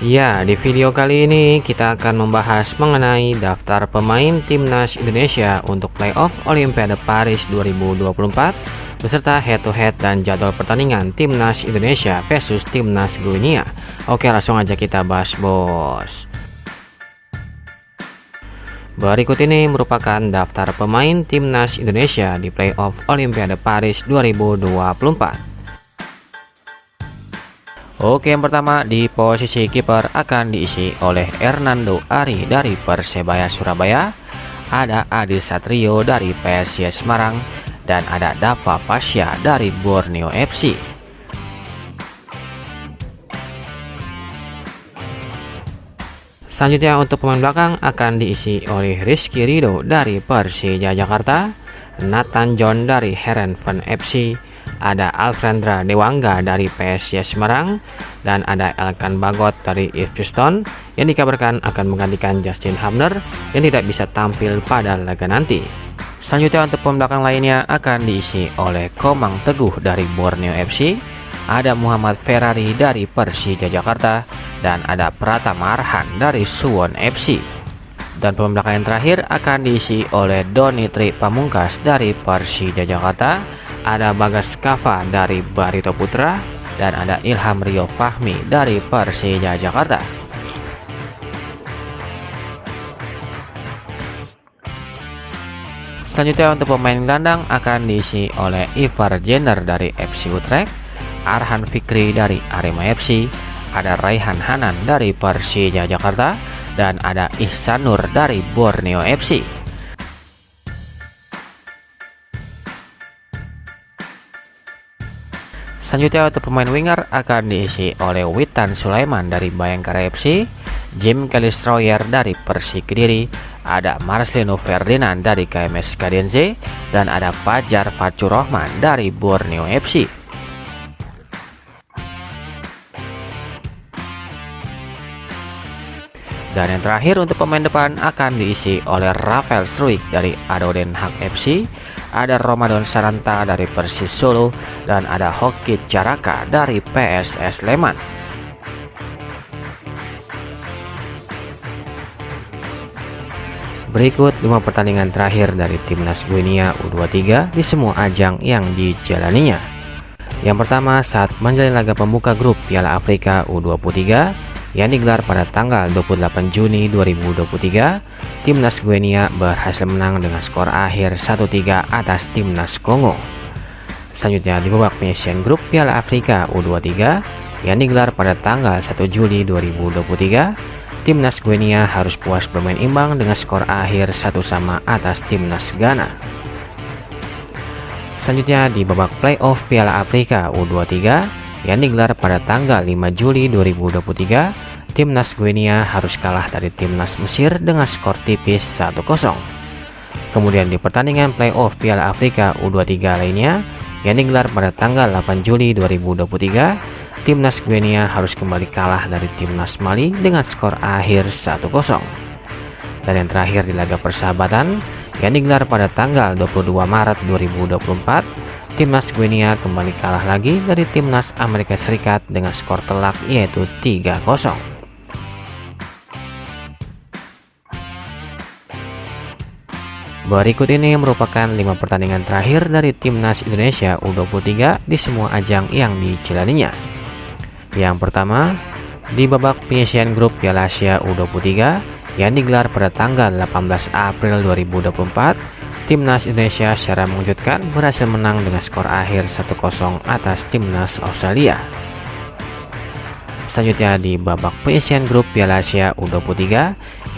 Ya, di video kali ini kita akan membahas mengenai daftar pemain timnas Indonesia untuk playoff Olimpiade Paris 2024 beserta head-to-head dan jadwal pertandingan timnas Indonesia versus timnas Guinea. Oke, langsung aja kita bahas, bos. Berikut ini merupakan daftar pemain timnas Indonesia di playoff Olimpiade Paris 2024. Oke, yang pertama di posisi kiper akan diisi oleh Hernando Ari dari Persebaya Surabaya, ada Adi Satrio dari PSIS Semarang, dan ada Dava Fasya dari Borneo FC. Selanjutnya untuk pemain belakang akan diisi oleh Rizky Ridho dari Persija Jakarta, Nathan John dari Heerenveen FC, ada Alfrendra Dewangga dari PSIS Semarang, dan ada Elkan Bagot dari Ipswich Town yang dikabarkan akan menggantikan Justin Hubner yang tidak bisa tampil pada laga nanti. Selanjutnya untuk pemain belakang lainnya akan diisi oleh Komang Teguh dari Borneo FC, ada Muhammad Ferrari dari Persija Jakarta, dan ada Pratama Arhan dari Suwon FC. Dan pemain belakang yang terakhir akan diisi oleh Doni Tri Pamungkas dari Persija Jakarta, ada Bagas Kava dari Barito Putra, dan ada Ilham Rio Fahmi dari Persija Jakarta. Selanjutnya untuk pemain gelandang akan diisi oleh Ivar Jenner dari FC Utrecht, Arhan Fikri dari Arema FC, ada Raihan Hanan dari Persija Jakarta, dan ada Ihsan Nur dari Borneo FC. Selanjutnya untuk pemain winger akan diisi oleh Witan Sulaiman dari Bayangkara FC, Jim Kelly-Stroyer dari Persik Kediri, ada Marcelino Ferdinand dari KMS Kadenze, dan ada Fajar Fatur Rahman dari Borneo FC. Dan yang terakhir untuk pemain depan akan diisi oleh Rafael Struijk dari ADO Den Haag FC, ada Ramadan Sananta dari Persis Solo, dan ada Hoki Caraka dari PSS Sleman. Berikut 5 pertandingan terakhir dari timnas Guinea U23 di semua ajang yang dijalaninya. Yang pertama, saat menjalani laga pembuka grup Piala Afrika U23 yang digelar pada tanggal 28 Juni 2023, timnas Guinea berhasil menang dengan skor akhir 1-3 atas timnas Kongo. Selanjutnya di babak penyisihan grup Piala Afrika U23 yang digelar pada tanggal 1 Juli 2023, timnas Guinea harus puas bermain imbang dengan skor akhir 1-1 atas timnas Ghana. Selanjutnya di babak playoff Piala Afrika U23 yang digelar pada tanggal 5 Juli 2023, timnas Guinea harus kalah dari timnas Mesir dengan skor tipis 1-0. Kemudian di pertandingan playoff Piala Afrika U23 lainnya yang digelar pada tanggal 8 Juli 2023, timnas Guinea harus kembali kalah dari timnas Mali dengan skor akhir 1-0. Dan yang terakhir di laga persahabatan yang digelar pada tanggal 22 Maret 2024, timnas Guinea kembali kalah lagi dari timnas Amerika Serikat dengan skor telak yaitu 3-0. Berikut ini merupakan 5 pertandingan terakhir dari timnas Indonesia U23 di semua ajang yang dijalaninya. Yang pertama, di babak penyisihan grup Piala Asia U23 yang digelar pada tanggal 18 April 2024, timnas Indonesia secara mengejutkan berhasil menang dengan skor akhir 1-0 atas timnas Australia. Selanjutnya di babak penyisihan grup Piala Asia U23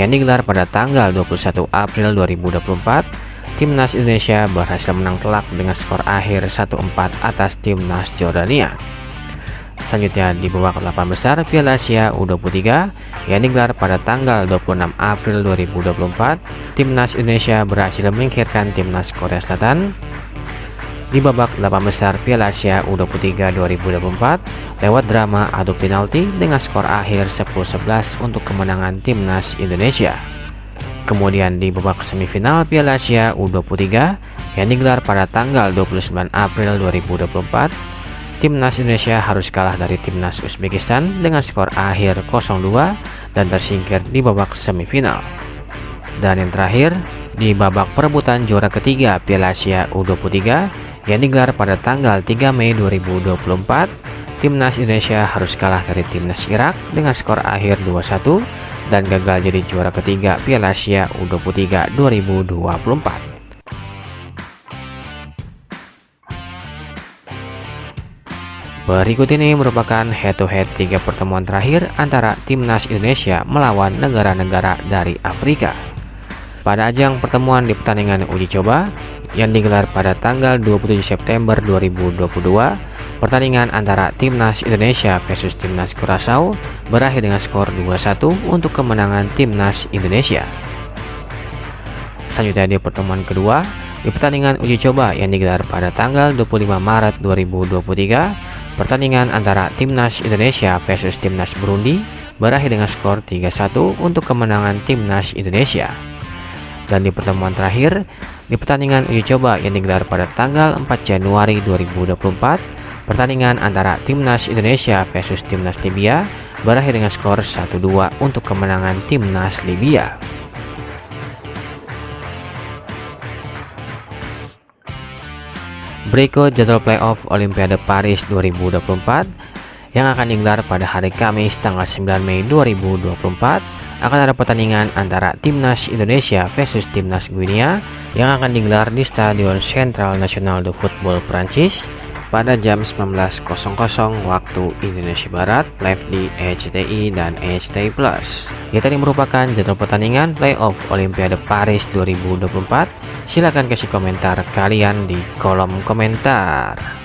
yang digelar pada tanggal 21 April 2024, timnas Indonesia berhasil menang telak dengan skor akhir 1-4 atas timnas Jordania. Selanjutnya di babak 8 besar Piala Asia U23 yang digelar pada tanggal 26 April 2024, timnas Indonesia berhasil menyingkirkan timnas Korea Selatan di babak 8 besar Piala Asia U23 2024 lewat drama adu penalti dengan skor akhir 10-11 untuk kemenangan timnas Indonesia. Kemudian di babak semifinal Piala Asia U23 yang digelar pada tanggal 29 April 2024, Timnas Indonesia harus kalah dari Timnas Uzbekistan dengan skor akhir 0-2 dan tersingkir di babak semifinal. Dan yang terakhir, di babak perebutan juara ketiga Piala Asia U23 yang digelar pada tanggal 3 Mei 2024, Timnas Indonesia harus kalah dari Timnas Irak dengan skor akhir 2-1 dan gagal jadi juara ketiga Piala Asia U23 2024. Berikut ini merupakan head-to-head 3 pertemuan terakhir antara Timnas Indonesia melawan negara-negara dari Afrika. Pada ajang pertemuan di pertandingan uji coba yang digelar pada tanggal 27 September 2022, pertandingan antara Timnas Indonesia versus Timnas Curaçao berakhir dengan skor 2-1 untuk kemenangan Timnas Indonesia. Selanjutnya di pertemuan kedua, di pertandingan uji coba yang digelar pada tanggal 25 Maret 2023, pertandingan antara Timnas Indonesia versus Timnas Burundi berakhir dengan skor 3-1 untuk kemenangan Timnas Indonesia. Dan di pertemuan terakhir, di pertandingan uji coba yang digelar pada tanggal 4 Januari 2024, pertandingan antara Timnas Indonesia versus Timnas Libya berakhir dengan skor 1-2 untuk kemenangan Timnas Libya. Berikut jadwal playoff Olimpiade Paris 2024 yang akan digelar pada hari Kamis tanggal 9 Mei 2024. Akan ada pertandingan antara Timnas Indonesia versus Timnas Guinea yang akan digelar di Stadion Central National de Football Prancis pada jam 19.00 waktu Indonesia Barat, live di RCTI dan RCTI Plus. Ini tadi merupakan jadwal pertandingan playoff Olimpiade Paris 2024. Silahkan kasih komentar kalian di kolom komentar.